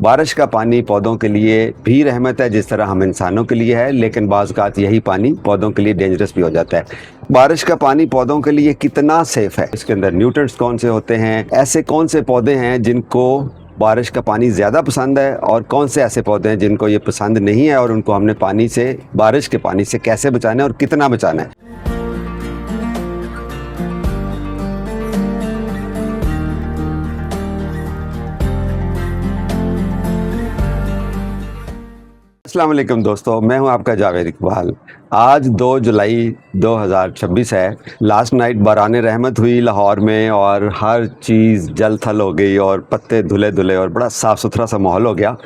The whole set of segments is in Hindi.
बारिश का पानी पौधों के लिए भी रहमत है जिस तरह हम इंसानों के लिए है, लेकिन बाज़ औक़ात यही पानी पौधों के लिए डेंजरस भी हो जाता है। बारिश का पानी पौधों के लिए कितना सेफ़ है, इसके अंदर न्यूट्रिएंट्स कौन से होते हैं, ऐसे कौन से पौधे हैं जिनको बारिश का पानी ज़्यादा पसंद है और कौन से ऐसे पौधे हैं जिनको ये पसंद नहीं है और उनको हमने पानी से, बारिश के पानी से कैसे बचाना है और कितना बचाना है। अस्सलाम वालेकुम दोस्तों, मैं हूं आपका जावेद इकबाल। आज 2 जुलाई 2026 है। लास्ट नाइट बाराने रहमत हुई लाहौर में और हर चीज़ जल थल हो गई और पत्ते धुले धुले और बड़ा साफ़ सुथरा सा माहौल हो गया।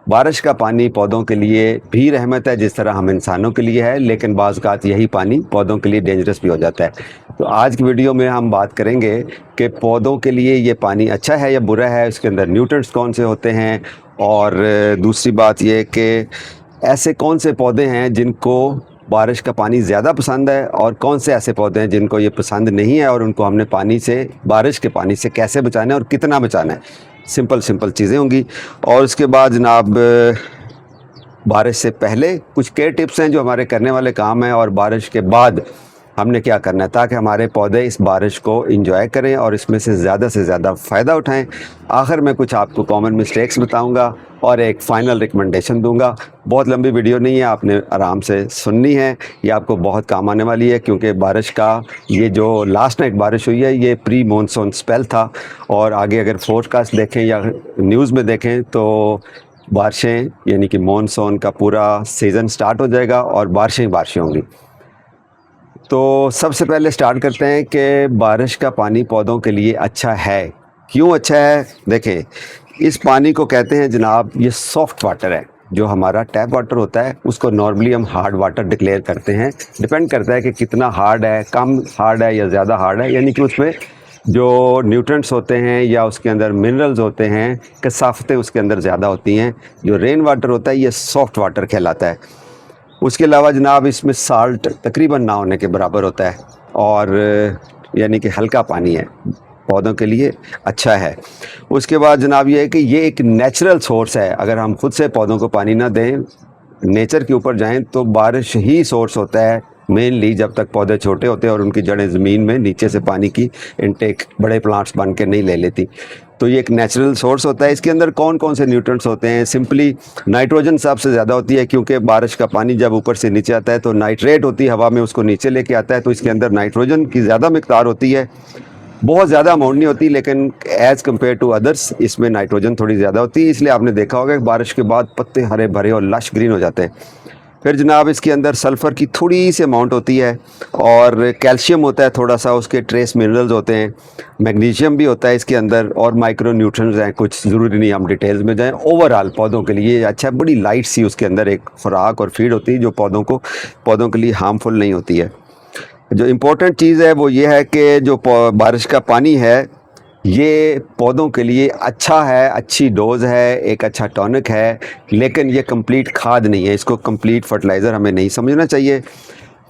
बारिश का पानी पौधों के लिए भी रहमत है जिस तरह हम इंसानों के लिए है, लेकिन बाज़ औक़ात यही पानी पौधों के लिए डेंजरस भी हो जाता है। तो आज की वीडियो में हम बात करेंगे कि पौधों के लिए ये पानी अच्छा है या बुरा है, इसके अंदर न्यूट्रिएंट्स कौन से होते हैं, और दूसरी बात ये कि ऐसे कौन से पौधे हैं जिनको बारिश का पानी ज़्यादा पसंद है और कौन से ऐसे पौधे हैं जिनको ये पसंद नहीं है और उनको हमने पानी से, बारिश के पानी से कैसे बचाना है और कितना बचाना है। सिंपल चीज़ें होंगी। और उसके बाद जनाब बारिश से पहले कुछ केयर टिप्स हैं जो हमारे करने वाले काम हैं, और बारिश के बाद हमने क्या करना है ताकि हमारे पौधे इस बारिश को एंजॉय करें और इसमें से ज़्यादा फ़ायदा उठाएं। आखिर में कुछ आपको कॉमन मिस्टेक्स बताऊंगा और एक फ़ाइनल रिकमेंडेशन दूंगा। बहुत लंबी वीडियो नहीं है, आपने आराम से सुननी है, ये आपको बहुत काम आने वाली है, क्योंकि बारिश का ये जो लास्ट नाइट बारिश हुई है ये प्री मानसून स्पेल था, और आगे अगर फोरकास्ट देखें या न्यूज़ में देखें तो बारिशें यानी कि मानसून का पूरा सीज़न स्टार्ट हो जाएगा और बारिशें ही बारिशें होंगी। तो सबसे पहले स्टार्ट करते हैं कि बारिश का पानी पौधों के लिए अच्छा है। क्यों अच्छा है? देखें, इस पानी को कहते हैं जनाब, ये सॉफ्ट वाटर है। जो हमारा टैप वाटर होता है उसको नॉर्मली हम हार्ड वाटर डिक्लेयर करते हैं। डिपेंड करता है कि कितना हार्ड है, कम हार्ड है या ज़्यादा हार्ड है, यानी कि उसमें जो न्यूट्रिएंट्स होते हैं या उसके अंदर मिनरल्स होते हैं, कसाफ़तें उसके अंदर ज़्यादा होती हैं। जो रेन वाटर होता है ये सॉफ्ट वाटर कहलाता है। उसके अलावा जनाब इसमें साल्ट तकरीबन ना होने के बराबर होता है, और यानी कि हल्का पानी है, पौधों के लिए अच्छा है। उसके बाद जनाब ये है कि ये एक नेचुरल सोर्स है। अगर हम खुद से पौधों को पानी ना दें, नेचर के ऊपर जाएं, तो बारिश ही सोर्स होता है मेनली जब तक पौधे छोटे होते हैं और उनकी जड़ें ज़मीन में नीचे से पानी की इनटेक बड़े प्लांट्स बन के नहीं ले लेती। तो ये एक नेचुरल सोर्स होता है। इसके अंदर कौन कौन से न्यूट्रिएंट्स होते हैं? सिंपली नाइट्रोजन सबसे ज़्यादा होती है, क्योंकि बारिश का पानी जब ऊपर से नीचे आता है तो नाइट्रेट होती है हवा में, उसको नीचे लेके आता है, तो इसके अंदर नाइट्रोजन की ज़्यादा मिकदार होती है। बहुत ज़्यादा अमाउंट नहीं होती, लेकिन एज़ कम्पेयर टू अदर्स इसमें नाइट्रोजन थोड़ी ज़्यादा होती है। इसलिए आपने देखा होगा कि बारिश के बाद पत्ते हरे भरे और लश ग्रीन हो जाते हैं। फिर जनाब इसके अंदर सल्फ़र की थोड़ी सी अमाउंट होती है, और कैल्शियम होता है थोड़ा सा, उसके ट्रेस मिनरल्स होते हैं, मैग्नीशियम भी होता है इसके अंदर, और माइक्रो न्यूट्रिएंट्स हैं कुछ, ज़रूरी नहीं हम डिटेल्स में जाएं। ओवरऑल पौधों के लिए अच्छा है। बड़ी लाइट सी उसके अंदर एक खुराक और फीड होती है जो पौधों के लिए हार्मफुल नहीं होती है। जो इम्पोर्टेंट चीज़ है वो ये है कि जो बारिश का पानी है ये पौधों के लिए अच्छा है, अच्छी डोज़ है, एक अच्छा टॉनिक है, लेकिन ये कंप्लीट खाद नहीं है, इसको कंप्लीट फर्टिलाइज़र हमें नहीं समझना चाहिए।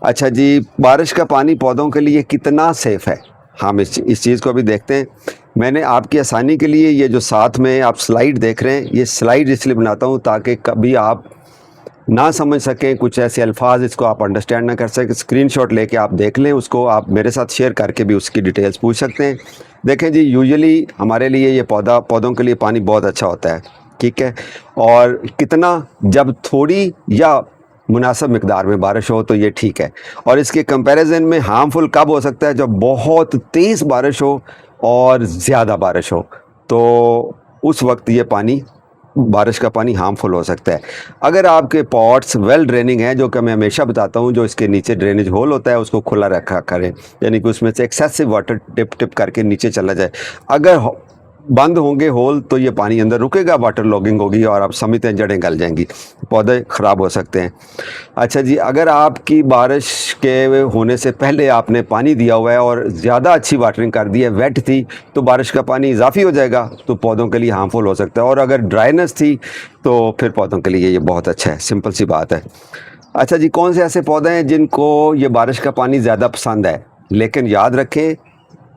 अच्छा जी, बारिश का पानी पौधों के लिए कितना सेफ़ है, हम इस चीज़ को अभी देखते हैं। मैंने आपकी आसानी के लिए ये जो साथ में आप स्लाइड देख रहे हैं, ये स्लाइड इसलिए बनाता हूँ ताकि कभी आप ना समझ सकें कुछ ऐसे अल्फाज, इसको आप अंडरस्टैंड ना कर सकें, स्क्रीनशॉट लेके आप देख लें, उसको आप मेरे साथ शेयर करके भी उसकी डिटेल्स पूछ सकते हैं। देखें जी, यूजुअली हमारे लिए ये पौधों के लिए पानी बहुत अच्छा होता है, ठीक है, और कितना, जब थोड़ी या मुनासिब मिकदार में बारिश हो तो ये ठीक है। और इसके कंपैरिजन में हार्मफुल कब हो सकता है? जब बहुत तेज़ बारिश हो और ज़्यादा बारिश हो, तो उस वक्त ये पानी, बारिश का पानी हार्मफुल हो सकता है। अगर आपके पॉट्स वेल ड्रेनिंग है, जो कि मैं हमेशा बताता हूँ, जो इसके नीचे ड्रेनेज होल होता है उसको खुला रखा करें, यानी कि उसमें से एक्सेसिव वाटर टिप करके नीचे चला जाए। अगर बंद होंगे होल तो ये पानी अंदर रुकेगा, वाटर लॉगिंग होगी और आप समझते हैं जड़ें गल जाएंगी, पौधे ख़राब हो सकते हैं। अच्छा जी, अगर आपकी बारिश के होने से पहले आपने पानी दिया हुआ है और ज़्यादा अच्छी वाटरिंग कर दी है, वेट थी, तो बारिश का पानी इजाफी हो जाएगा, तो पौधों के लिए हार्मफुल हो सकता है। और अगर ड्राइनेस थी तो फिर पौधों के लिए ये बहुत अच्छा है, सिंपल सी बात है। अच्छा जी, कौन से ऐसे पौधे हैं जिनको ये बारिश का पानी ज़्यादा पसंद है? लेकिन याद रखें,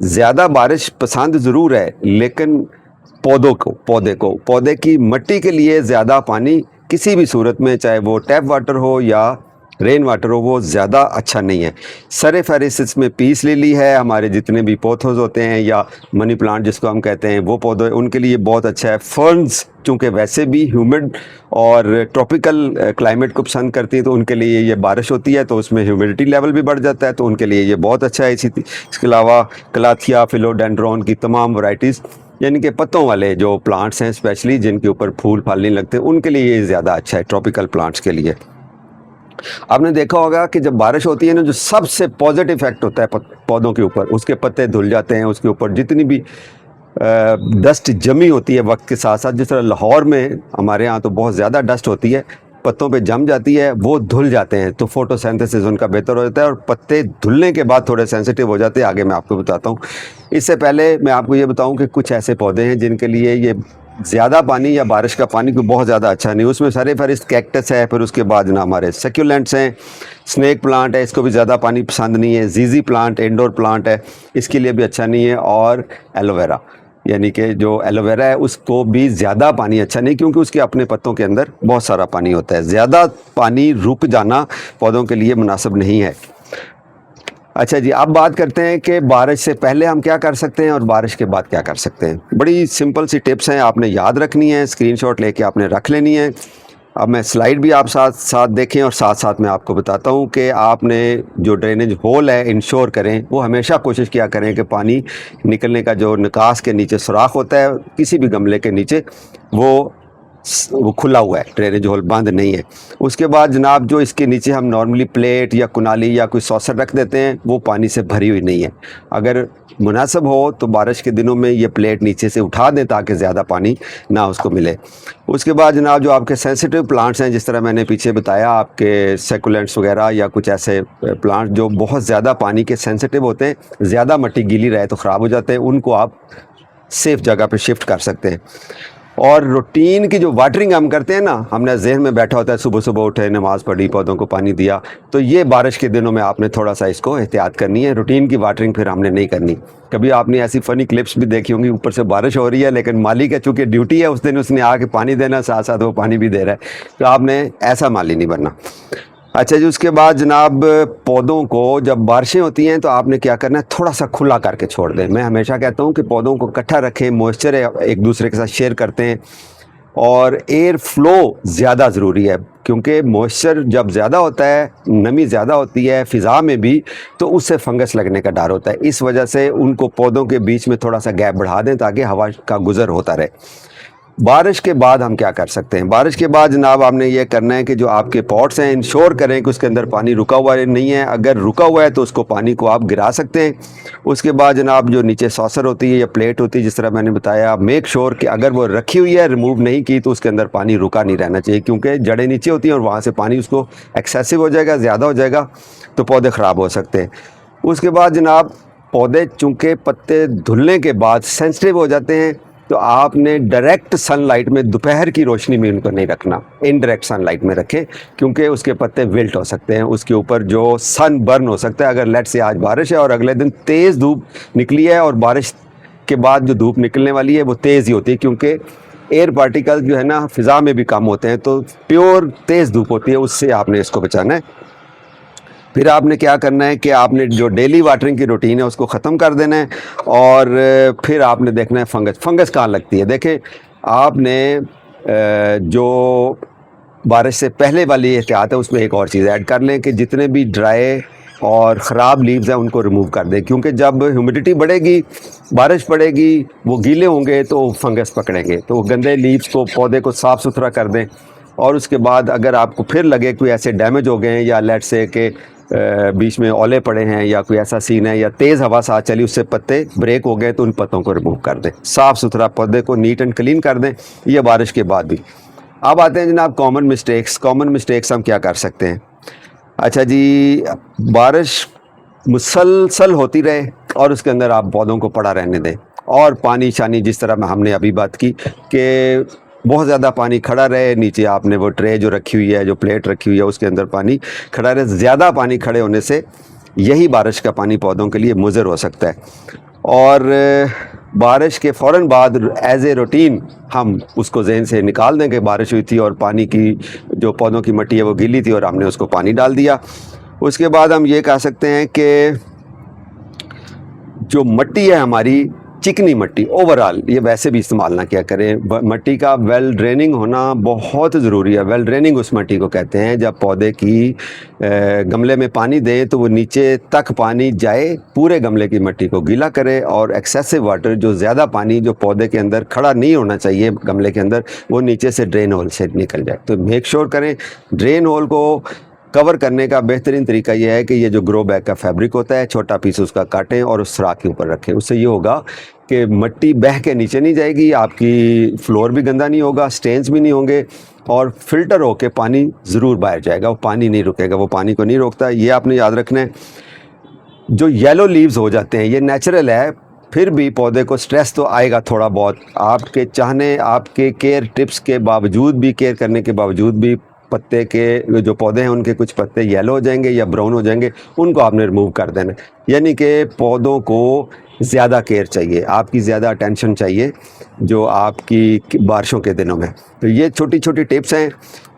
ज़्यादा बारिश पसंद ज़रूर है, लेकिन पौधे की मिट्टी के लिए ज़्यादा पानी किसी भी सूरत में, चाहे वो टैप वाटर हो या रेन वाटर हो, वो ज़्यादा अच्छा नहीं है। सर फहरिस्त इसमें पीस लिली है, हमारे जितने भी पौधोज होते हैं या मनी प्लांट जिसको हम कहते हैं, वो पौधे उनके लिए बहुत अच्छा है। फर्न्स चूँकि वैसे भी ह्यूमिड और ट्रॉपिकल क्लाइमेट को पसंद करती है, तो उनके लिए ये बारिश होती है तो उसमें ह्यूमिडिटी लेवल भी बढ़ जाता है, तो उनके लिए ये बहुत अच्छा है। इसके अलावा कलाथिया, फिलोडेंड्रॉन की तमाम वैरायटीज़, यानी कि पत्तों वाले जो प्लांट्स हैं स्पेशली जिनके ऊपर फूल फल नहीं लगते, उनके लिए ये ज़्यादा अच्छा है ट्रॉपिकल प्लांट्स के लिए। आपने देखा होगा कि जब बारिश होती है ना, जो सबसे पॉजिटिव इफेक्ट होता है पौधों के ऊपर, उसके पत्ते धुल जाते हैं, उसके ऊपर जितनी भी डस्ट जमी होती है वक्त के साथ साथ, जिस तरह लाहौर में हमारे यहाँ तो बहुत ज़्यादा डस्ट होती है, पत्तों पे जम जाती है, वो धुल जाते हैं, तो फोटोसिंथेसिस उनका बेहतर हो जाता है और पत्ते धुलने के बाद थोड़े सेंसिटिव हो जाते हैं। आगे मैं आपको बताता हूँ। इससे पहले मैं आपको ये बताऊँ कि कुछ ऐसे पौधे हैं जिनके लिए ये ज़्यादा पानी या बारिश का पानी कोई बहुत ज़्यादा अच्छा नहीं। उसमें सारे फहरिस्त कैक्टस है, फिर उसके बाद ना हमारे सक्यूलेंट्स हैं, स्नेक प्लांट है, इसको भी ज़्यादा पानी पसंद नहीं है। जीजी प्लांट इंडोर प्लांट है, इसके लिए भी अच्छा नहीं है। और एलोवेरा, यानी कि जो एलोवेरा है उसको भी ज़्यादा पानी अच्छा नहीं, क्योंकि उसके अपने पत्तों के अंदर बहुत सारा पानी होता है। ज़्यादा पानी रुक जाना पौधों के लिए मुनासिब नहीं है। अच्छा जी, अब बात करते हैं कि बारिश से पहले हम क्या कर सकते हैं और बारिश के बाद क्या कर सकते हैं। बड़ी सिंपल सी टिप्स हैं, आपने याद रखनी है, स्क्रीनशॉट लेके आपने रख लेनी है। अब मैं स्लाइड भी आप साथ साथ देखें और साथ साथ मैं आपको बताता हूँ कि आपने जो ड्रेनेज होल है इंश्योर करें, वो हमेशा कोशिश किया करें कि पानी निकलने का जो निकास के नीचे सुराख होता है किसी भी गमले के नीचे, वो खुला हुआ है, ड्रेनेज होल बंद नहीं है। उसके बाद जनाब जो इसके नीचे हम नॉर्मली प्लेट या कुनाली या कोई सॉसर रख देते हैं, वो पानी से भरी हुई नहीं है। अगर मुनासिब हो तो बारिश के दिनों में ये प्लेट नीचे से उठा दें ताकि ज़्यादा पानी ना उसको मिले। उसके बाद जनाब जो आपके सेंसिटिव प्लांट्स हैं, जिस तरह मैंने पीछे बताया, आपके सेकुलेंट्स वगैरह या कुछ ऐसे प्लांट जो बहुत ज़्यादा पानी के सेंसिटिव होते हैं, ज़्यादा मिट्टी गीली रहे तो ख़राब हो जाते हैं, उनको आप सेफ़ जगह पर शिफ्ट कर सकते हैं। और रूटीन की जो वाटरिंग हम करते हैं ना, हमने जहन में बैठा होता है सुबह सुबह उठे, नमाज़ पढ़ी, पौधों को पानी दिया, तो ये बारिश के दिनों में आपने थोड़ा सा इसको एहतियात करनी है। रूटीन की वाटरिंग फिर हमने नहीं करनी। कभी आपने ऐसी फ़नी क्लिप्स भी देखी होंगी, ऊपर से बारिश हो रही है लेकिन माली का चूँकि ड्यूटी है उस दिन उसने आके पानी देना, साथ साथ वो पानी भी दे रहा है, तो आपने ऐसा माली नहीं बनना। अच्छा जी, उसके बाद जनाब पौधों को जब बारिशें होती हैं तो आपने क्या करना है, थोड़ा सा खुला करके छोड़ दें। मैं हमेशा कहता हूँ कि पौधों को इकट्ठा रखें, मॉइस्चर एक दूसरे के साथ शेयर करते हैं, और एयर फ्लो ज़्यादा ज़रूरी है, क्योंकि मॉइस्चर जब ज़्यादा होता है, नमी ज़्यादा होती है फ़िज़ा में भी, तो उससे फंगस लगने का डर होता है। इस वजह से उनको पौधों के बीच में थोड़ा सा गैप बढ़ा दें ताकि हवा का गुज़र होता रहे। बारिश के बाद हम क्या कर सकते हैं? बारिश के बाद जनाब आपने ये करना है कि जो आपके पॉट्स हैं इंश्योर करें कि उसके अंदर पानी रुका हुआ नहीं है। अगर रुका हुआ है तो उसको पानी को आप गिरा सकते हैं। उसके बाद जनाब जो नीचे सॉसर होती है या प्लेट होती है, जिस तरह मैंने बताया, मेक श्योर कि अगर वो रखी हुई है, रिमूव नहीं की, तो उसके अंदर पानी रुका नहीं रहना चाहिए, क्योंकि जड़ें नीचे होती हैं और वहाँ से पानी उसको एक्सेसिव हो जाएगा, ज़्यादा हो जाएगा, तो पौधे ख़राब हो सकते हैं। उसके बाद जनाब पौधे चूँकि पत्ते धुलने के बाद सेंसिटिव हो जाते हैं, तो आपने डायरेक्ट सनलाइट में, दोपहर की रोशनी में उनको नहीं रखना, इनडायरेक्ट सनलाइट में रखें, क्योंकि उसके पत्ते विल्ट हो सकते हैं, उसके ऊपर जो सन बर्न हो सकता है। अगर लेट से आज बारिश है और अगले दिन तेज़ धूप निकली है, और बारिश के बाद जो धूप निकलने वाली है वो तेज़ ही होती है, क्योंकि एयर पार्टिकल जो है ना फ़िज़ा में भी कम होते हैं, तो प्योर तेज़ धूप होती है, उससे आपने इसको बचाना है। फिर आपने क्या करना है कि आपने जो डेली वाटरिंग की रूटीन है उसको ख़त्म कर देना है, और फिर आपने देखना है फंगस कहाँ लगती है। देखें, आपने जो बारिश से पहले वाली एहतियात है उसमें एक और चीज़ ऐड कर लें कि जितने भी ड्राई और ख़राब लीव्स हैं उनको रिमूव कर दें, क्योंकि जब ह्यूमिडिटी बढ़ेगी, बारिश पड़ेगी, वो गीले होंगे तो फंगस पकड़ेंगे। तो गंदे लीव्स को, पौधे को साफ़ सुथरा कर दें। और उसके बाद अगर आपको फिर लगे कोई ऐसे डैमेज हो गए हैं, या लेट से कि बीच में ओले पड़े हैं, या कोई ऐसा सीन है, या तेज़ हवा साथ चली उससे पत्ते ब्रेक हो गए, तो उन पत्तों को रिमूव कर दें। साफ़ सुथरा पौधे को नीट एंड क्लीन कर दें, ये बारिश के बाद भी। अब आते हैं जनाब कॉमन मिस्टेक्स हम क्या कर सकते हैं। अच्छा जी, बारिश मुसलसल होती रहे और उसके अंदर आप पौधों को पड़ा रहने दें, और पानी शानी जिस तरह हमने अभी बात की कि बहुत ज़्यादा पानी खड़ा रहे, नीचे आपने वो ट्रे जो रखी हुई है, जो प्लेट रखी हुई है, उसके अंदर पानी खड़ा रहे। ज़्यादा पानी खड़े होने से यही बारिश का पानी पौधों के लिए मुज़र हो सकता है। और बारिश के फ़ौरन बाद एज ए रूटीन हम उसको जहन से निकाल दें कि बारिश हुई थी और पानी की जो पौधों की मिट्टी है वो गीली थी और हमने उसको पानी डाल दिया। उसके बाद हम ये कह सकते हैं कि जो मिट्टी है हमारी, चिकनी मिट्टी ओवरऑल, ये वैसे भी इस्तेमाल ना किया करें। मिट्टी का वेल ड्रेनिंग होना बहुत ज़रूरी है। वेल ड्रेनिंग उस मिट्टी को कहते हैं जब पौधे की गमले में पानी दें तो वो नीचे तक पानी जाए, पूरे गमले की मिट्टी को गीला करे, और एक्सेसिव वाटर, जो ज़्यादा पानी जो पौधे के अंदर खड़ा नहीं होना चाहिए गमले के अंदर, वो नीचे से ड्रेन होल से निकल जाए। तो मेक श्योर करें ड्रेन होल को कवर करने का बेहतरीन तरीका यह है कि ये जो ग्रो बैग का फैब्रिक होता है, छोटा पीस उसका काटें और उस सुराख के ऊपर रखें। उससे ये होगा कि मिट्टी बह के नीचे नहीं जाएगी, आपकी फ्लोर भी गंदा नहीं होगा, स्टेन्स भी नहीं होंगे, और फिल्टर होके पानी ज़रूर बाहर जाएगा। वो पानी नहीं रुकेगा, वो पानी को नहीं रोकता, ये आपने याद रखना है। जो येलो लीव्स हो जाते हैं ये नेचुरल है, फिर भी पौधे को स्ट्रेस तो आएगा थोड़ा बहुत। आपके चाहने, आपके केयर टिप्स के बावजूद भी, केयर करने के बावजूद भी पत्ते के जो पौधे हैं उनके कुछ पत्ते येलो हो जाएंगे या ब्राउन हो जाएंगे, उनको आपने रिमूव कर देना। यानी कि पौधों को ज़्यादा केयर चाहिए, आपकी ज़्यादा अटेंशन चाहिए जो आपकी बारिशों के दिनों में। तो ये छोटी छोटी टिप्स हैं।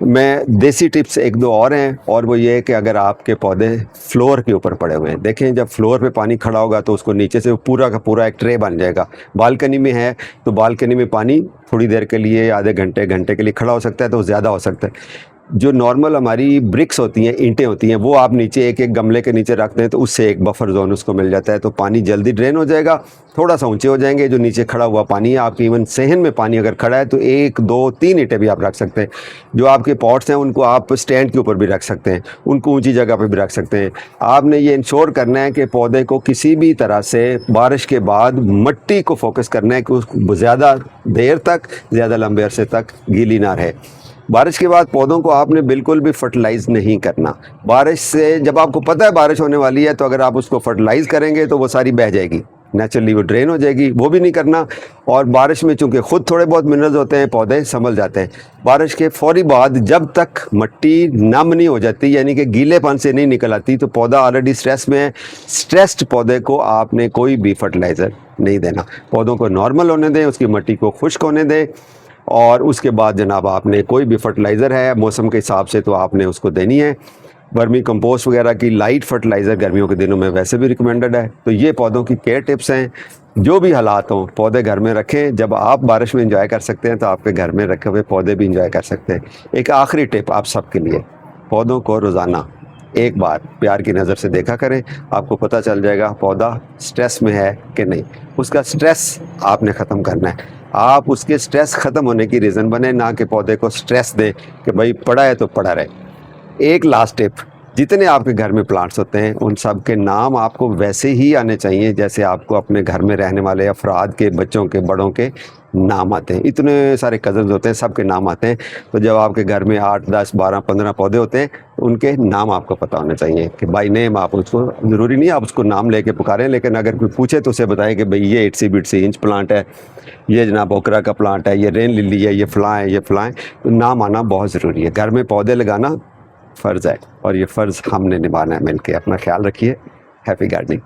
मैं देसी टिप्स एक दो और हैं, और वो ये है कि अगर आपके पौधे फ्लोर के ऊपर पड़े हुए हैं, देखें जब फ्लोर पे पानी खड़ा होगा तो उसको नीचे से पूरा का पूरा एक ट्रे बन जाएगा। बालकनी में है तो बालकनी में पानी थोड़ी देर के लिए, आधे घंटे के लिए खड़ा हो सकता है, तो ज़्यादा हो सकता है। जो नॉर्मल हमारी ब्रिक्स होती हैं, ईंटें होती हैं, वो आप नीचे एक एक गमले के नीचे रख दें तो उससे एक बफर जोन उसको मिल जाता है, तो पानी जल्दी ड्रेन हो जाएगा, थोड़ा सा ऊंचे हो जाएंगे। जो नीचे खड़ा हुआ पानी है, आपकी इवन सहन में पानी अगर खड़ा है तो 1 2 3 ईंटें भी आप रख सकते हैं। जो आपके पॉट्स हैं उनको आप स्टैंड के ऊपर भी रख सकते हैं, उनको ऊंची जगह पर भी रख सकते हैं। आपने ये इंश्योर करना है कि पौधे को किसी भी तरह से बारिश के बाद मिट्टी को फोकस करना है कि उसको ज़्यादा देर तक, ज़्यादा लंबे अरसे तक गीली ना रहे। बारिश के बाद पौधों को आपने बिल्कुल भी फर्टिलाइज़ नहीं करना। बारिश से जब आपको पता है बारिश होने वाली है तो अगर आप उसको फर्टिलाइज़ करेंगे तो वो सारी बह जाएगी, नेचुरली वो ड्रेन हो जाएगी, वो भी नहीं करना। और बारिश में चूँकि ख़ुद थोड़े बहुत मिनरल्स होते हैं, पौधे संभल जाते हैं। बारिश के फ़ौरी बाद जब तक मिट्टी नम नहीं हो जाती, यानी कि गीलेपन से नहीं निकल आती, तो पौधा ऑलरेडी स्ट्रेस में है। स्ट्रेस्ड पौधे को आपने कोई भी फर्टिलाइज़र नहीं देना। पौधों को नॉर्मल होने दें, उसकी मिट्टी को खुश्क होने दें, और उसके बाद जनाब आपने कोई भी फर्टिलाइज़र है मौसम के हिसाब से तो आपने उसको देनी है। वर्मी कंपोस्ट वगैरह की लाइट फर्टिलाइज़र गर्मियों के दिनों में वैसे भी रिकमेंडेड है। तो ये पौधों की केयर टिप्स हैं। जो भी हालात हों, पौधे घर में रखें। जब आप बारिश में एंजॉय कर सकते हैं तो आपके घर में रखे हुए पौधे भी एंजॉय कर सकते हैं। एक आखिरी टिप आप सबके लिए, पौधों को रोज़ाना एक बार प्यार की नज़र से देखा करें, आपको पता चल जाएगा पौधा स्ट्रेस में है कि नहीं। उसका स्ट्रेस आपने ख़त्म करना है। आप उसके स्ट्रेस ख़त्म होने की रीज़न बने, ना कि पौधे को स्ट्रेस दे कि भाई पड़ा है तो पड़ा रहे। एक लास्ट टिप, जितने आपके घर में प्लांट्स होते हैं उन सब के नाम आपको वैसे ही आने चाहिए जैसे आपको अपने घर में रहने वाले अफराद के, बच्चों के, बड़ों के नाम आते हैं। इतने सारे कज़न्स होते हैं, सब के नाम आते हैं। तो जब आपके घर में 8 10 12 15 पौधे होते हैं, उनके नाम आपको पता होने चाहिए कि बाय नेम। आप उसको, ज़रूरी नहीं आप उसको नाम लेके पुकारें, लेकिन अगर कोई पूछे तो उसे बताएं कि भाई ये इट्सी बिट्सी इंच प्लांट है, ये जनाब ओकरा का प्लांट है, ये रेन लिली है, ये फ़लाँ है, ये फ़लाँ है। तो नाम आना बहुत ज़रूरी है। घर में पौधे लगाना फ़र्ज़ है और ये फ़र्ज़ हमने निभाना है मिलके। अपना ख्याल रखिए। Happy gardening.